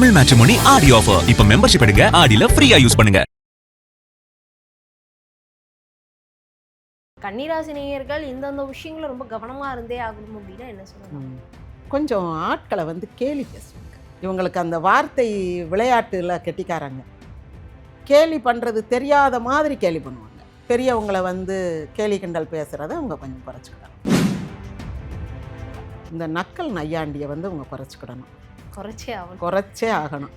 Tamil matrimony ஆடி offer. இப்ப membership எடுங்க, ஆடில ஃப்ரீயா யூஸ் பண்ணுங்க. கன்னிராசி நேயர்கள் இந்தந்த விஷயங்கள ரொம்ப கவனமா இருந்தே ஆகணும் அப்படின்னா என்ன சொல்லலாம்? கொஞ்சம் ஆட்களை வந்து கேலி பேசுவாங்க. இவங்களுக்கு அந்த வார்த்தை விளையாட்டுல கெட்டிக்காரங்க. கேலி பண்ணுறது தெரியாத மாதிரி கேலி பண்ணுவாங்க. பெரியவங்களை வந்து கேலி கிண்டல் பேசுகிறத அவங்க கொஞ்சம் குறைச்சிக்கிடணும். இந்த நக்கல் நையாண்டியை வந்து அவங்க குறைச்சிக்கிடணும். குறைச்சே ஆகணும்.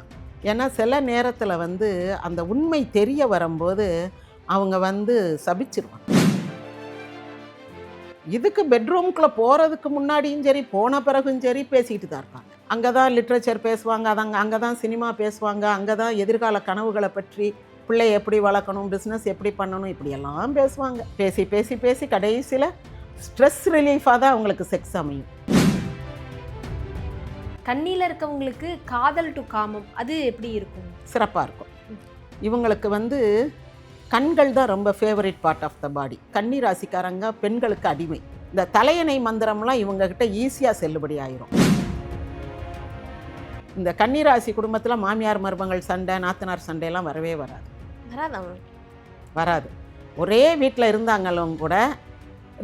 ஏன்னா சில நேரத்தில் வந்து அந்த உண்மை தெரிய வரும்போது அவங்க வந்து சபிச்சிருவாங்க. இதுக்கு பெட்ரூம்குள்ளே போகிறதுக்கு முன்னாடியும் சரி போன பிறகும் சரி பேசிக்கிட்டு தான் இருப்பாங்க. அங்கே தான் லிட்ரேச்சர் பேசுவாங்க, அங்கே தான் சினிமா பேசுவாங்க, அங்கே தான் எதிர்கால கனவுகளை பற்றி, பிள்ளை எப்படி வளர்க்கணும், பிஸ்னஸ் எப்படி பண்ணணும், இப்படியெல்லாம் பேசுவாங்க. பேசி பேசி பேசி கடைசியில் ஸ்ட்ரெஸ் ரிலீஃபாக தான் அவங்களுக்கு செக்ஸ் அமையும். கண்ணியில் இருக்கவங்களுக்கு காதல் டு காமம் அது எப்படி இருக்கும்? சிறப்பாக இருக்கும். இவங்களுக்கு வந்து கண்கள் தான் ரொம்ப ஃபேவரட் பார்ட் ஆஃப் த பாடி. கன்னி ராசிக்காரங்க பெண்களுக்கு அடிமை. இந்த தலையணை மந்திரம்லாம் இவங்ககிட்ட ஈஸியாக செல்லுபடி ஆயிரும். இந்த கன்னிராசி குடும்பத்தில் மாமியார் மருமகள் சண்டை, நாத்தனார் சண்டையெல்லாம் வரவே வராது. ஒரே வீட்டில் இருந்தாங்களும் கூட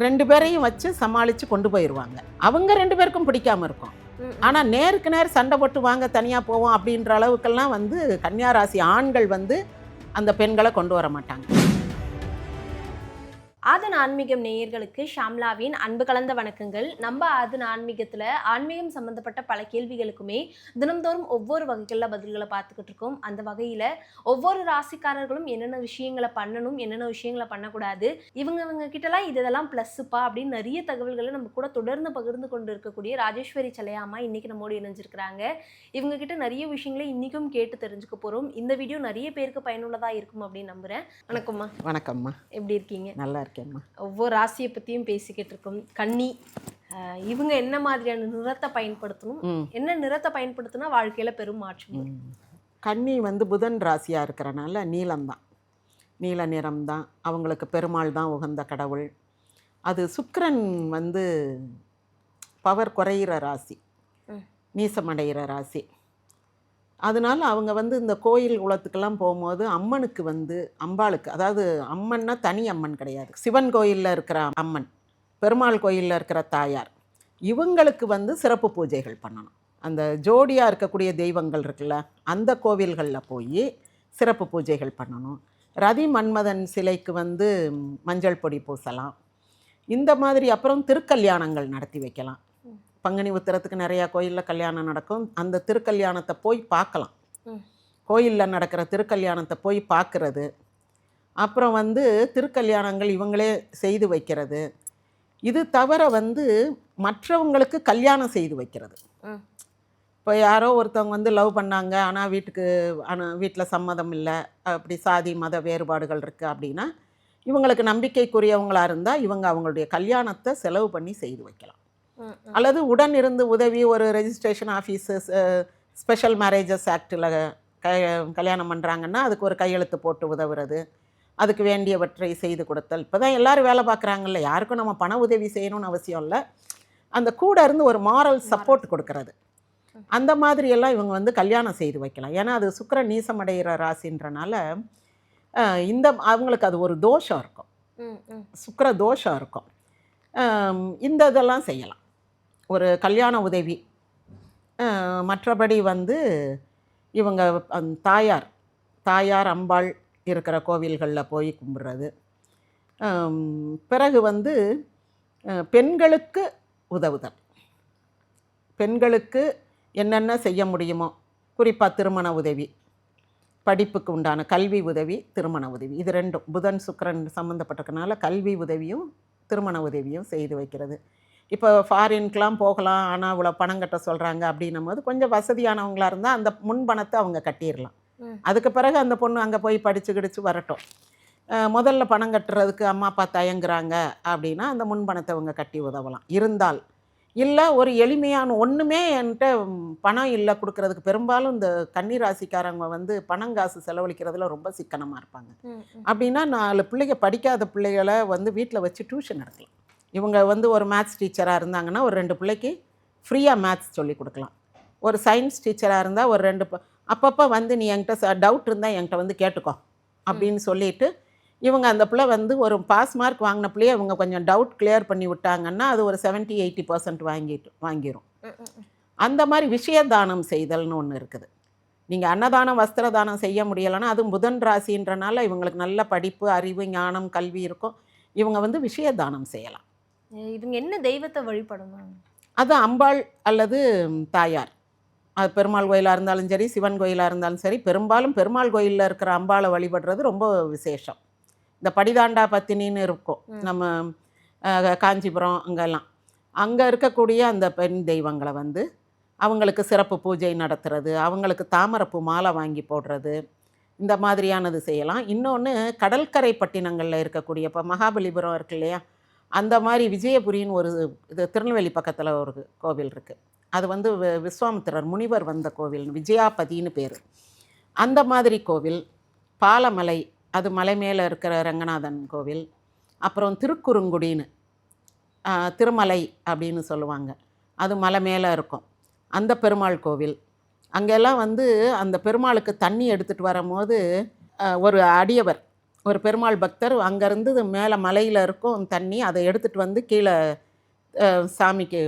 2 பேரையும் வச்சு சமாளித்து கொண்டு போயிடுவாங்க. அவங்க 2 பேருக்கும் பிடிக்காமல் இருக்கும். ஆனால் நேருக்கு நேர் சண்டை போட்டு வாங்க தனியாக போவோம் அப்படின்ற அளவுக்கெல்லாம் வந்து கன்னியாராசி ஆண்கள் வந்து அந்த பெண்களை கொண்டு வர மாட்டாங்க. ஆதன் ஆன்மீகம் நேயர்களுக்கு ஷாம்லாவின் அன்பு கலந்த வணக்கங்கள். நம்ம ஆதன் ஆன்மீகத்தில் ஆன்மீகம் சம்மந்தப்பட்ட பல கேள்விகளுக்குமே தினம்தோறும் ஒவ்வொரு வகைகளில் பதில்களை பார்த்துக்கிட்டு இருக்கோம். அந்த வகையில் ஒவ்வொரு ராசிக்காரர்களும் என்னென்ன விஷயங்களை பண்ணணும், என்னென்ன விஷயங்களை பண்ணக்கூடாது, இவங்க கிட்டலாம் இதெல்லாம் ப்ளஸ்ஸுப்பா அப்படின்னு நிறைய தகவல்களை நம்ம கூட தொடர்ந்து பகிர்ந்து கொண்டு இருக்கக்கூடிய ராஜேஸ்வரி சலையாமா இன்னைக்கு நம்மோடு இணைஞ்சிருக்கிறாங்க. இவங்க கிட்ட நிறைய விஷயங்களை இன்னைக்கும் கேட்டு தெரிஞ்சுக்க போகிறோம். இந்த வீடியோ நிறைய பேருக்கு பயனுள்ளதாக இருக்கும் அப்படின்னு நம்புகிறேன். வணக்கம்மா. வணக்கம்மா. எப்படி இருக்கீங்க? நல்லா இருக்கேம்மா. ஒவ்வொரு ராசியை பற்றியும் பேசிக்கிட்டு இருக்கோம். கன்னி இவங்க என்ன மாதிரியான நிறத்தை பயன்படுத்தணும், என்ன நிறத்தை பயன்படுத்தினா வாழ்க்கையில் பெரும் மாற்றம்? கன்னி வந்து புதன் ராசியாக இருக்கிறனால நீலம்தான், நீல நிறம்தான். அவங்களுக்கு பெருமாள் தான் உகந்த கடவுள். அது சுக்கிரன் வந்து பவர் குறையிற ராசி, நீசமடைகிற ராசி. அதனால் அவங்க வந்து இந்த கோயில் குளத்துக்கெல்லாம் போகும்போது அம்மனுக்கு வந்து அம்பாளுக்கு, அதாவது அம்மன்னா தனி அம்மன் கிடையாது, சிவன் கோயிலில் இருக்கிற அம்மன், பெருமாள் கோயிலில் இருக்கிற தாயார், இவங்களுக்கு வந்து சிறப்பு பூஜைகள் பண்ணணும். அந்த ஜோடியாக இருக்கக்கூடிய தெய்வங்கள் இருக்குல்ல, அந்த கோவில்களில் போய் சிறப்பு பூஜைகள் பண்ணணும். ரதி மன்மதன் சிலைக்கு வந்து மஞ்சள் பொடி பூசலாம். இந்த மாதிரி அப்புறம் திருக்கல்யாணங்கள் நடத்தி வைக்கலாம். பங்குனி உத்திரத்துக்கு நிறையா கோயிலில் கல்யாணம் நடக்கும். அந்த திருக்கல்யாணத்தை போய் பார்க்கலாம். கோயிலில் நடக்கிற திருக்கல்யாணத்தை போய் பார்க்குறது. அப்புறம் வந்து திருக்கல்யாணங்கள் இவங்களே செய்து வைக்கிறது. இது தவிர வந்து மற்றவங்களுக்கு கல்யாணம் செய்து வைக்கிறது. இப்போ யாரோ ஒருத்தவங்க வந்து லவ் பண்ணாங்க, ஆனால் வீட்டில் சம்மதம் இல்லை, அப்படி சாதி மத வேறுபாடுகள் இருக்குது அப்படின்னா இவங்களுக்கு நம்பிக்கைக்குரியவங்களாக இருந்தால் இவங்க அவங்களுடைய கல்யாணத்தை செலவு பண்ணி செய்து வைக்கலாம். அல்லது உடன் இருந்து உதவி, ஒரு ரெஜிஸ்ட்ரேஷன் ஆஃபீஸு, ஸ்பெஷல் மேரேஜஸ் ஆக்டில் கல்யாணம் பண்ணுறாங்கன்னா அதுக்கு ஒரு கையெழுத்து போட்டு உதவுறது, அதுக்கு வேண்டியவற்றை செய்து கொடுத்தல். இப்போ தான் எல்லோரும் வேலை பார்க்குறாங்கல்ல, யாருக்கும் நம்ம பண உதவி செய்யணும்னு அவசியம் இல்லை, அந்த கூட இருந்து ஒரு மாரல் சப்போர்ட் கொடுக்கறது. அந்த மாதிரியெல்லாம் இவங்க வந்து கல்யாணம் செய்து வைக்கலாம். ஏன்னா அது சுக்கிரன் நீசமடைகிற ராசின்றனால அவங்களுக்கு அது ஒரு தோஷம் இருக்கும், சுக்கிர தோஷம் இருக்கும். இந்த இதெல்லாம் செய்யலாம், ஒரு கல்யாண உதவி. மற்றபடி வந்து இவங்க தாயார் அம்பாள் இருக்கிற கோவில்களில் போய் கும்பிட்றது. பிறகு வந்து பெண்களுக்கு உதவுதல், பெண்களுக்கு என்னென்ன செய்ய முடியுமோ, குறிப்பாக திருமண உதவி, படிப்புக்கு உண்டான கல்வி உதவி, திருமண உதவி, இது ரெண்டும் புதன் சுக்கிரன் சம்மந்தப்பட்டிருக்கனால கல்வி உதவியும் திருமண உதவியும் செய்து வைக்கிறது. இப்போ ஃபாரின்க்கெலாம் போகலாம், ஆனால் இவ்வளோ பணம் கட்ட சொல்கிறாங்க அப்படின்னும் போது கொஞ்சம் வசதியானவங்களாக இருந்தால் அந்த முன்பணத்தை அவங்க கட்டிடலாம். அதுக்கு பிறகு அந்த பொண்ணு அங்கே போய் படித்து வரட்டும். முதல்ல பணம் கட்டுறதுக்கு அம்மா அப்பா தயங்குறாங்க அப்படின்னா அந்த முன்பணத்தை அவங்க கட்டி உதவலாம். இருந்தால் இல்லை ஒரு எளிமையான ஒன்றுமே என்கிட்ட பணம் இல்லை கொடுக்கறதுக்கு, பெரும்பாலும் இந்த கன்னி ராசிக்காரங்க வந்து பணங்காசு செலவழிக்கிறதுல ரொம்ப சிக்கனமாக இருப்பாங்க. அப்படின்னா 4 பிள்ளைங்க படிக்காத பிள்ளைகளை வந்து வீட்டில் வச்சு டியூஷன் நடத்தலாம். இவங்க வந்து ஒரு மேத்ஸ் டீச்சராக இருந்தாங்கன்னா ஒரு 2 பிள்ளைக்கு ஃப்ரீயாக மேத்ஸ் சொல்லி கொடுக்கலாம். ஒரு சயின்ஸ் டீச்சராக இருந்தால் ஒரு 2 அப்பப்போ வந்து நீ என்கிட்ட டவுட் இருந்தால் என்கிட்ட வந்து கேட்டுக்கோ அப்படின்னு சொல்லிட்டு இவங்க அந்த பிள்ளை வந்து ஒரு பாஸ் மார்க் வாங்கின பிள்ளையே இவங்க கொஞ்சம் டவுட் கிளியர் பண்ணி விட்டாங்கன்னா அது ஒரு 70-80% வாங்கிடும். அந்த மாதிரி விஷயதானம் செய்தல்னு ஒன்று இருக்குது. நீங்கள் அன்னதானம் வஸ்திரதானம் செய்ய முடியலைன்னா அதுவும் புதன் ராசின்றனால இவங்களுக்கு நல்ல படிப்பு, அறிவு, ஞானம், கல்வி இருக்கும். இவங்க வந்து விஷயதானம் செய்யலாம். இவங்க என்ன தெய்வத்தை வழிபடணும்? அது அம்பாள் அல்லது தாயார். அது பெருமாள் கோயிலாக இருந்தாலும் சரி, சிவன் கோயிலாக இருந்தாலும் சரி, பெரும்பாலும் பெருமாள் கோயிலில் இருக்கிற அம்பாளை வழிபடுறது ரொம்ப விசேஷம். இந்த படிதாண்டா பத்தினின்னு இருக்கும் நம்ம காஞ்சிபுரம் அங்கெல்லாம். அங்கே இருக்கக்கூடிய அந்த பெண் தெய்வங்களை வந்து அவங்களுக்கு சிறப்பு பூஜை நடத்துறது, அவங்களுக்கு தாமரைப்பூ மாலை வாங்கி போடுறது, இந்த மாதிரியானது செய்யலாம். இன்னொன்று கடற்கரை பட்டினங்களில் இருக்கக்கூடிய இப்போ மகாபலிபுரம் இருக்கு இல்லையா, அந்த மாதிரி விஜயபுரின்னு ஒரு இது திருநெல்வேலி பக்கத்தில் ஒரு கோவில் இருக்குது. அது வந்து விஸ்வாமித்திரர் முனிவர் வந்த கோவில், விஜயாபதின்னு பேர். அந்த மாதிரி கோவில். பாலமலை, அது மலை மேலே இருக்கிற ரங்கநாதன் கோவில். அப்புறம் திருக்குறுங்குடின்னு திருமலை அப்படின்னு சொல்லுவாங்க, அது மலை மேலே இருக்கும், அந்த பெருமாள் கோவில். அங்கெல்லாம் வந்து அந்த பெருமாளுக்கு தண்ணி எடுத்துகிட்டு வரும்போது ஒரு அடியவர், ஒரு பெருமாள் பக்தர் அங்கேருந்து மேலே மலையில் இருக்கும் தண்ணி, அதை எடுத்துகிட்டு வந்து கீழே சாமிக்கு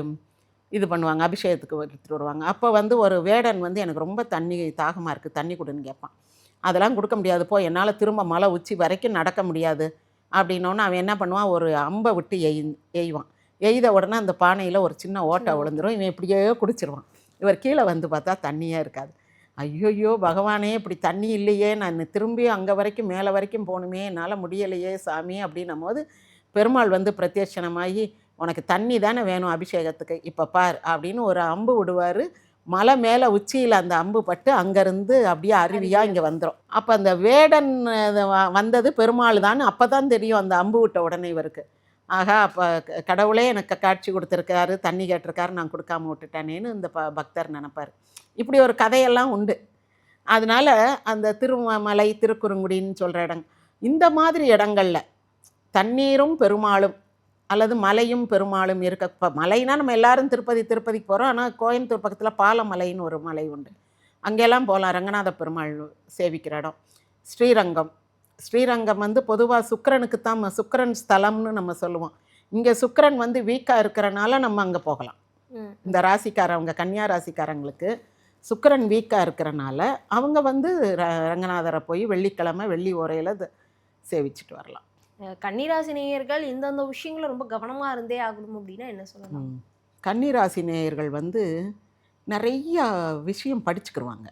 இது பண்ணுவாங்க, அபிஷேகத்துக்கு எடுத்துகிட்டு வருவாங்க. அப்போ வந்து ஒரு வேடன் வந்து எனக்கு ரொம்ப தண்ணி தாகமாக இருக்குது, தண்ணி கொடுன்னு கேட்பான். அதெல்லாம் கொடுக்க முடியாது, போ என்னால் திரும்ப மலை உச்சி வரைக்கும் நடக்க முடியாது அப்படின்னோன்னு அவன் என்ன பண்ணுவான், ஒரு அம்பை விட்டு எய்வான். எய்த உடனே அந்த பானையில் ஒரு சின்ன ஓட்டை விழுந்துடும். இவன் இப்படியே குடிச்சிருவான். இவர் கீழே வந்து பார்த்தா தண்ணியே இருக்காது. ஐயோயோ பகவானே, இப்படி தண்ணி இல்லையே, நான் திரும்பி அங்கே வரைக்கும் மேலே வரைக்கும் போகணுமே, என்னால் முடியலையே சாமி அப்படின்னும் போது பெருமாள் வந்து பிரத்யட்சணமாகி, உனக்கு தண்ணி தானே வேணும் அபிஷேகத்துக்கு, இப்போ பார் அப்படின்னு ஒரு அம்பு விடுவார். மலை மேலே உச்சியில் அந்த அம்பு பட்டு அங்கேருந்து அப்படியே அருவியாக இங்கே வந்துடும். அப்போ அந்த வேடன் வந்தது பெருமாள் தான். அப்போ தான் தெரியும் அந்த அம்பு விட்ட உடனே இவருக்கு, ஆகா அப்போ கடவுளே எனக்கு காட்சி கொடுத்துருக்காரு, தண்ணி கேட்டிருக்காரு, நான் கொடுக்காம விட்டுட்டேனேன்னு இந்த பக்தர் நினைப்பார். இப்படி ஒரு கதையெல்லாம் உண்டு. அதனால் அந்த திருமலை, திருக்குறுங்குடின்னு சொல்கிற இடம், இந்த மாதிரி இடங்களில் தண்ணீரும் பெருமாளும் அல்லது மலையும் பெருமாளும் இருக்க. இப்போ மலைனா நம்ம எல்லாரும் திருப்பதிக்கு போகிறோம், ஆனால் கோயம்புத்தூர் பக்கத்தில் பாலமலைன்னு ஒரு மலை உண்டு, அங்கெல்லாம் போகலாம். ரங்கநாத பெருமாள் சேவிக்கிற இடம். ஸ்ரீரங்கம் வந்து பொதுவாக சுக்கிரனுக்கு தான், சுக்கிரன் ஸ்தலம்னு நம்ம சொல்லுவோம். இங்கே சுக்கிரன் வந்து வீக்காக இருக்கிறனால நம்ம அங்கே போகலாம். இந்த ராசிக்காரவங்க, கன்னியா ராசிக்காரங்களுக்கு சுக்கிரன் வீக்காக இருக்கிறனால அவங்க வந்து ரங்கநாதரை போய் வெள்ளிக்கிழமை வெள்ளி ஓரையில் சேவிச்சுட்டு வரலாம். கன்னிராசி நேயர்கள் இந்தந்த விஷயங்களும் ரொம்ப கவனமாக இருந்தே ஆகணும் அப்படின்னா என்ன சொல்லலாம்? கன்னிராசி நேயர்கள் வந்து நிறைய விஷயம் படிச்சுக்கிடுவாங்க,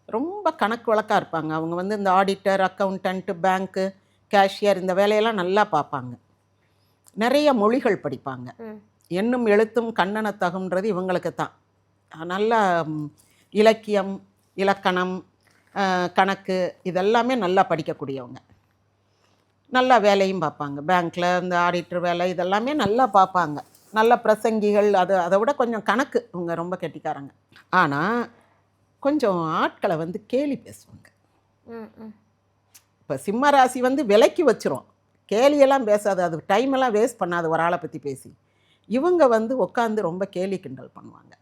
ரொம்ப கணக்கு வழக்காக இருப்பாங்க. அவங்க வந்து இந்த ஆடிட்டர், அக்கௌண்டன்ட்டு, பேங்க்கு, கேஷியர் இந்த வேலையெல்லாம் நல்லா பார்ப்பாங்க. நிறைய மொழிகள் படிப்பாங்க. எண்ணும் எழுத்தும் கண்ணனத்தகுன்றது இவங்களுக்கு தான். நல்லா இலக்கியம், இலக்கணம், கணக்கு இதெல்லாமே நல்லா படிக்கக்கூடியவங்க. நல்லா வேலையும் பார்ப்பாங்க. பேங்க்கில் இந்த ஆடிட்டர் வேலை இதெல்லாமே நல்லா பார்ப்பாங்க. நல்ல பிரசங்கிகள், அதை விட கொஞ்சம் கணக்கு இவங்க ரொம்ப கெட்டிக்காரங்க. ஆனால் கொஞ்சம் ஆட்களை வந்து கேலி பேசுவாங்க. இப்போ சிம்ம ராசி வந்து விலைக்கு வச்சிரும், கேலியெல்லாம் பேசாது, அது டைமெல்லாம் வேஸ்ட் பண்ணாது ஒரு ஆளை பற்றி பேசி. இவங்க வந்து உட்காந்து ரொம்ப கேலி கிண்டல் பண்ணுவாங்க.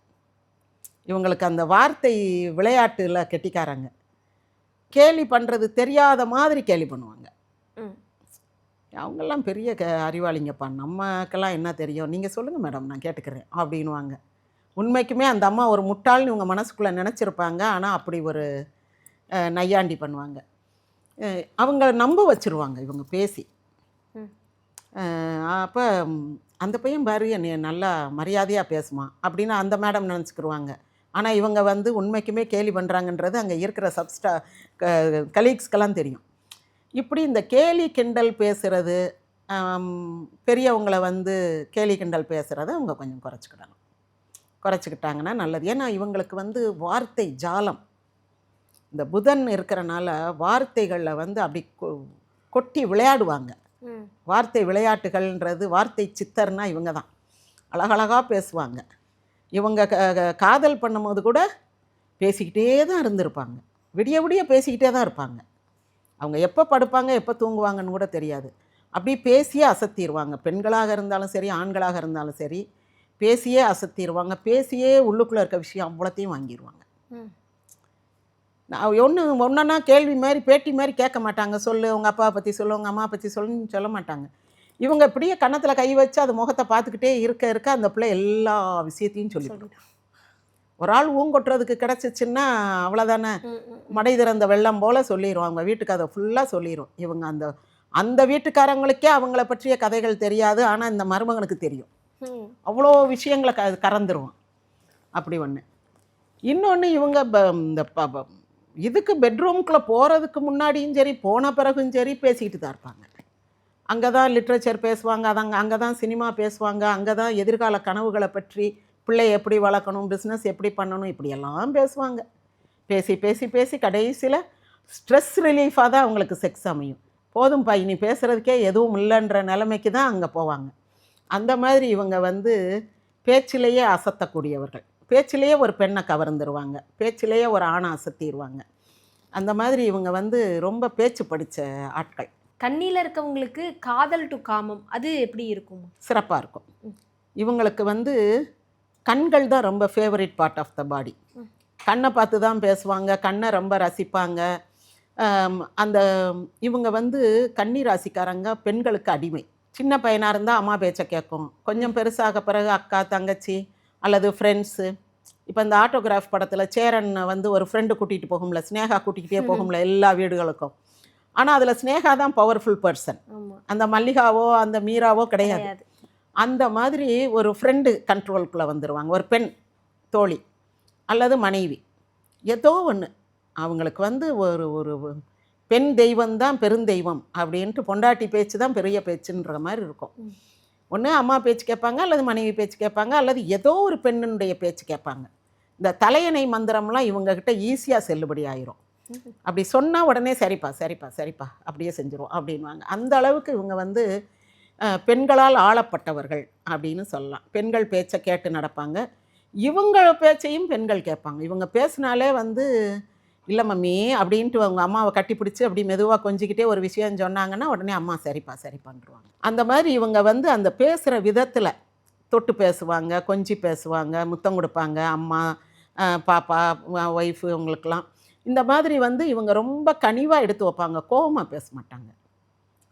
இவங்களுக்கு அந்த வார்த்தை விளையாட்டில் கெட்டிக்காரங்க. கேலி பண்ணுறது தெரியாத மாதிரி கேலி பண்ணுவாங்க. அவங்கெல்லாம் பெரிய அறிவாளிங்கப்பா, நமக்கெல்லாம் என்ன தெரியும், நீங்கள் சொல்லுங்கள் மேடம் நான் கேட்டுக்கிறேன் அப்படின்வாங்க. உண்மைக்குமே அந்த அம்மா ஒரு முட்டாள்னு இவங்க மனசுக்குள்ளே நினச்சிருப்பாங்க. ஆனால் அப்படி ஒரு நையாண்டி பண்ணுவாங்க. அவங்க நம்ப வச்சுருவாங்க இவங்க பேசி. அப்போ அந்த பையன் பாரு என்னை நல்லா மரியாதையாக பேசுமா அப்படின்னு அந்த மேடம் நினச்சிக்கிடுவாங்க. ஆனால் இவங்க வந்து உண்மைக்குமே கேலி பண்ணுறாங்கன்றது அங்கே இருக்கிற கலீக்ஸ்க்கெல்லாம் தெரியும். இப்படி இந்த கேலி கிண்டல் பேசுகிறது, பெரியவங்களை வந்து கேலி கிண்டல் பேசுகிறத அவங்க கொஞ்சம் குறைச்சிக்கிட்டாங்கன்னா நல்லது. ஏன்னா இவங்களுக்கு வந்து வார்த்தை ஜாலம், இந்த புதன் இருக்கிறனால வார்த்தைகளில் வந்து அப்படி கொட்டி விளையாடுவாங்க. வார்த்தை விளையாட்டுகள்ன்றது, வார்த்தை சித்தர்னா இவங்க தான். அழகழகாக பேசுவாங்க. இவங்க காதல் பண்ணும்போது கூட பேசிக்கிட்டே தான் இருந்திருப்பாங்க, விடிய விடிய பேசிக்கிட்டே தான் இருப்பாங்க. அவங்க எப்போ படுப்பாங்க எப்போ தூங்குவாங்கன்னு கூட தெரியாது. அப்படி பேசியே அசத்திடுவாங்க. பெண்களாக இருந்தாலும் சரி, ஆண்களாக இருந்தாலும் சரி, பேசியே அசத்திடுவாங்க, பேசியே உள்ளுக்குள்ளே இருக்க விஷயம் அவ்வளோத்தையும் வாங்கிடுவாங்க. ம். நான் ஒன்றா கேள்வி மாதிரி பேட்டி மாதிரி கேட்க மாட்டாங்க. சொல்லு உங்கள் அப்பாவை பற்றி சொல்லு, உங்கள் அம்மா பற்றி சொல்லுன்னு சொல்ல மாட்டாங்க. இவங்க இப்படியே கன்னத்தில் கை வச்சு அது முகத்தை பார்த்துக்கிட்டே இருக்க அந்த பிள்ளை எல்லா விஷயத்தையும் சொல்லிவிடும். ஒரு ஆள் ஊங்கொட்டுறதுக்கு கிடச்சிச்சின்னா அவ்வளோதானே, மடை திறந்த வெள்ளம் போல் சொல்லிடும். அவங்க வீட்டுக்கு அதை ஃபுல்லாக சொல்லிடும். இவங்க அந்த அந்த வீட்டுக்காரங்களுக்கே அவங்கள பற்றிய கதைகள் தெரியாது, ஆனால் இந்த மருமகனுக்கு தெரியும். அவ்வளோ விஷயங்களை கறந்துருவோம். அப்படி ஒன்று. இன்னொன்று, இவங்க இந்த இதுக்கு பெட்ரூம்குள்ளே போகிறதுக்கு முன்னாடியும் சரி போன பிறகும் சரி பேசிக்கிட்டு தான் இருப்பாங்க. அங்கே தான் லிட்ரேச்சர் பேசுவாங்க, அங்கே தான் சினிமா பேசுவாங்க, அங்கே தான் எதிர்கால கனவுகளை பற்றி, பிள்ளை எப்படி வளர்க்கணும், பிஸ்னஸ் எப்படி பண்ணணும், இப்படியெல்லாம் பேசுவாங்க. பேசி பேசி பேசி கடைசியில் ஸ்ட்ரெஸ் ரிலீஃபாக தான் அவங்களுக்கு செக்ஸ் அமையும். போதும்பா இனி பேசுகிறதுக்கே எதுவும் இல்லைன்ற நிலைமைக்கு தான் அங்கே போவாங்க. அந்த மாதிரி இவங்க பேச்சிலேயே அசத்தக்கூடியவர்கள். பேச்சிலேயே ஒரு பெண்ணை கவர்ந்துருவாங்க, பேச்சிலேயே ஒரு ஆணை அசத்திடுவாங்க. அந்த மாதிரி இவங்க ரொம்ப பேச்சு படித்த ஆட்கள். கண்ணியில் இருக்கவங்களுக்கு காதல் டு காமம் அது எப்படி இருக்கும்? சிறப்பாக இருக்கும். இவங்களுக்கு கண்கள் தான் ரொம்ப ஃபேவரட் பார்ட் ஆஃப் த பாடி. கண்ணை பார்த்து தான் பேசுவாங்க, கண்ணை ரொம்ப ரசிப்பாங்க. அந்த இவங்க கன்னி ராசிக்காரங்க பெண்களுக்கு அடிமை. சின்ன பையனாக இருந்தால் அம்மா பேச்சை கேட்கும், கொஞ்சம் பெருசாக பிறகு அக்கா தங்கச்சி அல்லது ஃப்ரெண்ட்ஸு. இப்போ இந்த ஆட்டோகிராஃப் படத்தில் சேரன் ஒரு ஃப்ரெண்டு கூட்டிகிட்டு போகும்ல, ஸ்னேகா கூட்டிகிட்டே போகும்ல எல்லா வீடுகளுக்கும். ஆனால் அதில் ஸ்னேகா தான் பவர்ஃபுல் பர்சன், அந்த மல்லிகாவோ அந்த மீராவோ கிடையாது. அந்த மாதிரி ஒரு ஃப்ரெண்டு கண்ட்ரோலுக்குள்ளே வந்துடுவாங்க. ஒரு பெண் தோழி அல்லது மனைவி, ஏதோ ஒன்று அவங்களுக்கு ஒரு ஒரு பெண் தெய்வம்தான் பெருந்தெய்வம் அப்படின்ட்டு பொண்டாட்டி பேச்சு தான் பெரிய பேச்சுன்ற மாதிரி இருக்கும். ஒன்று அம்மா பேச்சு கேட்பாங்க, அல்லது மனைவி பேச்சு கேட்பாங்க, அல்லது ஏதோ ஒரு பெண்ணினுடைய பேச்சு கேட்பாங்க. இந்த தலையணை மந்திரம்லாம் இவங்கக்கிட்ட ஈஸியாக செல்லுபடி ஆயிரும். அப்படி சொன்னால் உடனே சரிப்பா சரிப்பா சரிப்பா அப்படியே செஞ்சிரும் அப்படின்வாங்க. அந்த அளவுக்கு இவங்க பெண்களால் ஆளப்பட்டவர்கள் அப்படின்னு சொல்லலாம். பெண்கள் பேச்சை கேட்டு நடப்பாங்க, இவங்க பேச்சையும் பெண்கள் கேட்பாங்க. இவங்க பேசினாலே இல்லை மம்மி அப்படின்ட்டு அவங்க அம்மாவை கட்டிப்பிடிச்சி அப்படி மெதுவாக கொஞ்சிக்கிட்டே ஒரு விஷயம் சொன்னாங்கன்னா உடனே அம்மா சரிப்பா சரிப்பான்ருவாங்க. அந்த மாதிரி இவங்க அந்த பேசுகிற விதத்தில் தொட்டு பேசுவாங்க, கொஞ்சி பேசுவாங்க, முத்தம் கொடுப்பாங்க, அம்மா பாப்பா ஒய்ஃபு இவங்களுக்கெல்லாம். இந்த மாதிரி இவங்க ரொம்ப கனிவாக எடுத்து வைப்பாங்க, கோபமாக பேச மாட்டாங்க.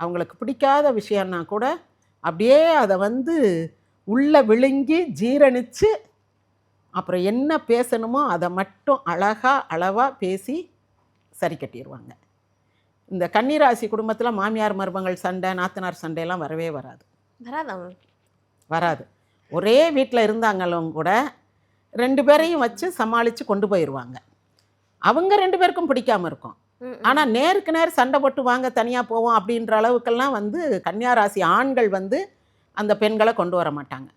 அவங்களுக்கு பிடிக்காத விஷயம்னா கூட அப்படியே அதை உள்ளே விழுங்கி ஜீரணித்து அப்புறம் என்ன பேசணுமோ அதை மட்டும் அளவாக பேசி சரி கட்டிடுவாங்க. இந்த கன்னிராசி குடும்பத்தில் மாமியார் மருமகள் சண்டை, நாத்தனார் சண்டையெல்லாம் வரவே வராது. ஒரே வீட்டில் இருந்தாங்களும் கூட 2 பேரையும் வச்சு சமாளித்து கொண்டு போயிடுவாங்க. அவங்க 2 பேருக்கும் பிடிக்காமல் இருக்கும். ஆனால் நேருக்கு நேர் சண்டை போட்டு வாங்க தனியாக போவோம் அப்படின்ற அளவுக்கெல்லாம் கன்னியாராசி ஆண்கள் அந்த பெண்களை கொண்டு வர மாட்டாங்க.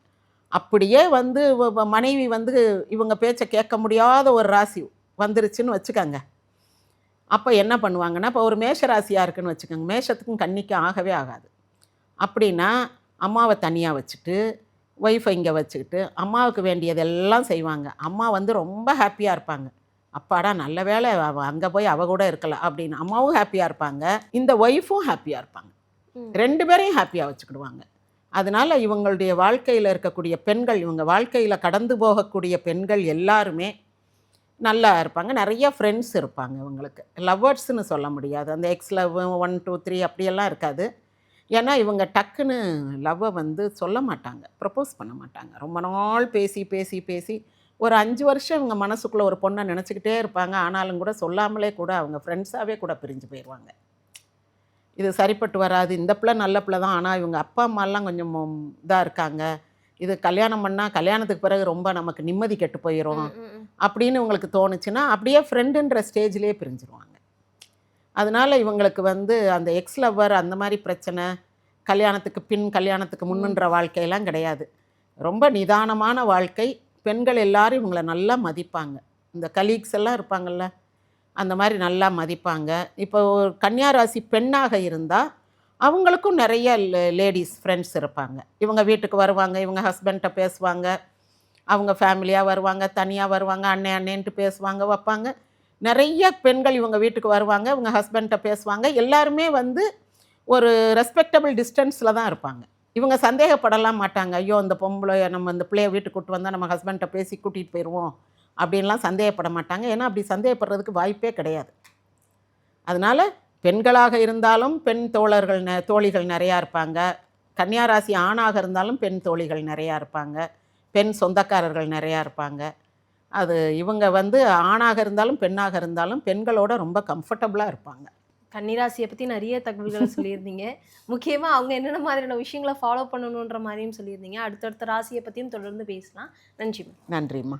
அப்படியே மனைவி இவங்க பேச்சை கேட்க முடியாத ஒரு ராசி வந்துருச்சுன்னு வச்சுக்கோங்க. அப்போ என்ன பண்ணுவாங்கன்னா, இப்போ ஒரு மேஷ ராசியாக இருக்குன்னு வச்சுக்கோங்க, மேஷத்துக்கும் கன்னிக்கும் ஆகவே ஆகாது. அப்படின்னா அம்மாவை தனியாக வச்சுட்டு ஒய்ஃபை இங்கே வச்சுக்கிட்டு அம்மாவுக்கு வேண்டியதெல்லாம் செய்வாங்க. அம்மா ரொம்ப ஹாப்பியாக இருப்பாங்க. அப்பாடா நல்ல வேலை அங்கே போய் அவ கூட இருக்கலாம் அப்படின்னு அம்மாவும் ஹாப்பியாக இருப்பாங்க, இந்த ஒய்ஃபும் ஹாப்பியாக இருப்பாங்க. 2 பேரையும் ஹாப்பியாக வச்சுக்கிடுவாங்க. அதனால் இவங்களுடைய வாழ்க்கையில் இருக்கக்கூடிய பெண்கள், இவங்க வாழ்க்கையில் கடந்து போகக்கூடிய பெண்கள் எல்லாருமே நல்லா இருப்பாங்க. நிறைய ஃப்ரெண்ட்ஸ் இருப்பாங்க இவங்களுக்கு. லவ்வர்ஸ்ன்னு சொல்ல முடியாது, அந்த எக்ஸ் லவ் 1 2 3 அப்படியெல்லாம் இருக்காது. ஏன்னா இவங்க டக்குன்னு லவ்வை சொல்ல மாட்டாங்க, ப்ரப்போஸ் பண்ண மாட்டாங்க. ரொம்ப நாள் பேசி பேசி பேசி ஒரு 5 வருஷம் இவங்க மனசுக்குள்ளே ஒரு பொண்ணை நினச்சிக்கிட்டே இருப்பாங்க. ஆனாலும் கூட சொல்லாமலே கூட அவங்க ஃப்ரெண்ட்ஸாகவே கூட பிரிஞ்சு போயிடுவாங்க. இது சரிப்பட்டு வராது, இந்த பிள்ளை நல்ல பிள்ளை தான், ஆனால் இவங்க அப்பா அம்மாலாம் கொஞ்சம் இதாக இருக்காங்க, இது கல்யாணம் பண்ணால் கல்யாணத்துக்கு பிறகு ரொம்ப நமக்கு நிம்மதி கெட்டு போயிடும் அப்படின்னு இவங்களுக்கு தோணுச்சுன்னா அப்படியே ஃப்ரெண்டுன்ற ஸ்டேஜ்லேயே பிரிஞ்சிருவாங்க. அதனால் இவங்களுக்கு அந்த எக்ஸ் லவ்வர் அந்த மாதிரி பிரச்சனை, கல்யாணத்துக்கு பின் கல்யாணத்துக்கு முன்னுன்ற வாழ்க்கையெல்லாம் கிடையாது. ரொம்ப நிதானமான வாழ்க்கை. பெண்கள் எல்லாரும் இவங்களை நல்லா மதிப்பாங்க. இந்த கலீக்ஸ் எல்லாம் இருப்பாங்கள்ல, அந்த மாதிரி நல்லா மதிப்பாங்க. இப்போ ஒரு கன்னியாராசி பெண்ணாக இருந்தால் அவங்களுக்கும் நிறைய லேடிஸ் ஃப்ரெண்ட்ஸ் இருப்பாங்க. இவங்க வீட்டுக்கு வருவாங்க, இவங்க ஹஸ்பண்ட்டை பேசுவாங்க, அவங்க ஃபேமிலியாக வருவாங்க, தனியாக வருவாங்க, அண்ணேன்ட்டு பேசுவாங்க வைப்பாங்க. நிறைய பெண்கள் இவங்க வீட்டுக்கு வருவாங்க, இவங்க ஹஸ்பண்ட்டை பேசுவாங்க. எல்லாருமே ஒரு ரெஸ்பெக்டபிள் டிஸ்டன்ஸில் தான் இருப்பாங்க. இவங்க சந்தேகப்படலாம் மாட்டாங்க. ஐயோ இந்த பொம்பளை நம்ம இந்த பிள்ளைய வீட்டுக்கு கூட்டு வந்தால் நம்ம ஹஸ்பண்ட்டை பேசி கூட்டிகிட்டு போயிடுவோம் அப்படின்லாம் சந்தேகப்பட மாட்டாங்க. ஏன்னா அப்படி சந்தேகப்படுறதுக்கு வாய்ப்பே கிடையாது. அதனால் பெண்களாக இருந்தாலும் பெண் தோழர்கள் தோழிகள் நிறையா இருப்பாங்க. கன்னியாராசி ஆணாக இருந்தாலும் பெண் தோழிகள் நிறையா இருப்பாங்க. பெண் சொந்தக்காரர்கள் நிறையா இருப்பாங்க. அது இவங்க வந்து ஆணாக இருந்தாலும் பெண்ணாக இருந்தாலும் பெண்களோட ரொம்ப கம்ஃபர்டபுளாக இருப்பாங்க. கன்னிராசியை பற்றி நிறைய தகவல்களை சொல்லியிருந்தீங்க. முக்கியமாக அவங்க என்னென்ன மாதிரியான விஷயங்களை ஃபாலோ பண்ணணுன்ற மாதிரியும் சொல்லியிருந்தீங்க. அடுத்தடுத்த ராசியை பற்றியும் தொடர்ந்து பேசலாம். நன்றி. நன்றிம்மா.